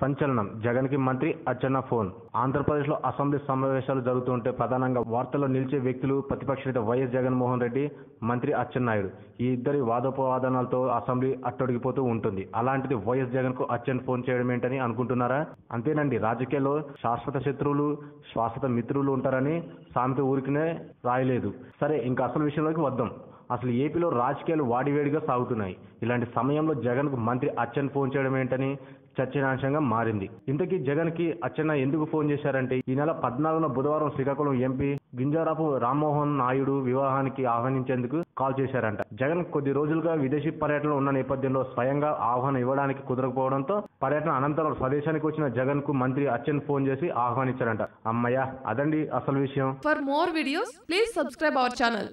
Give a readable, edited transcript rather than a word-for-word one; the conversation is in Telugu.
సంచలనం జగన్ కి మంత్రి అచ్చెన్న ఫోన్. ఆంధ్రప్రదేశ్ లో అసెంబ్లీ సమావేశాలు జరుగుతుంటే ప్రధానంగా వార్తల్లో నిలిచే వ్యక్తులు ప్రతిపక్ష నేత వైఎస్ జగన్మోహన్ రెడ్డి, మంత్రి అచ్చెన్నాయుడు. ఈ ఇద్దరి వాదోపవాదనలతో అసెంబ్లీ అట్టడిగిపోతూ ఉంటుంది. అలాంటిది వైఎస్ జగన్ కు అచ్చెన్న ఫోన్ చేయడం ఏంటని అనుకుంటున్నారా? అంతేనండి, రాజకీయాల్లో శాశ్వత శత్రువులు, శాశ్వత మిత్రులు ఉంటారని సామెత ఊరికినే రాయలేదు. సరే, ఇంకా అసలు విషయంలోకి వద్దాం. అసలు ఏపీలో రాజకీయాలు వాడివేడిగా సాగుతున్నాయి. ఇలాంటి సమయంలో జగన్ కు మంత్రి అచ్చెన్న ఫోన్ చేయడం ఏంటని చర్చనీయాంశంగా మారింది. ఇంతకీ జగన్ కి అచ్చెన్న ఎందుకు ఫోన్ చేశారంటే, ఈ నెల 14న బుధవారం శ్రీకాకుళం ఎంపీ గింజారపు రామ్మోహన్ నాయుడు వివాహానికి ఆహ్వానించేందుకు కాల్ చేశారంట. జగన్ కొద్ది రోజులుగా విదేశీ పర్యటనలో ఉన్న నేపథ్యంలో స్వయంగా ఆహ్వానం ఇవ్వడానికి కుదరకపోవడంతో పర్యటన అనంతరం స్వదేశానికి వచ్చిన జగన్ కు మంత్రి అచ్చెన్న ఫోన్ చేసి ఆహ్వానించారంట. అమ్మయ్య, అదండి అసలు విషయం. For more videos, please subscribe our channel.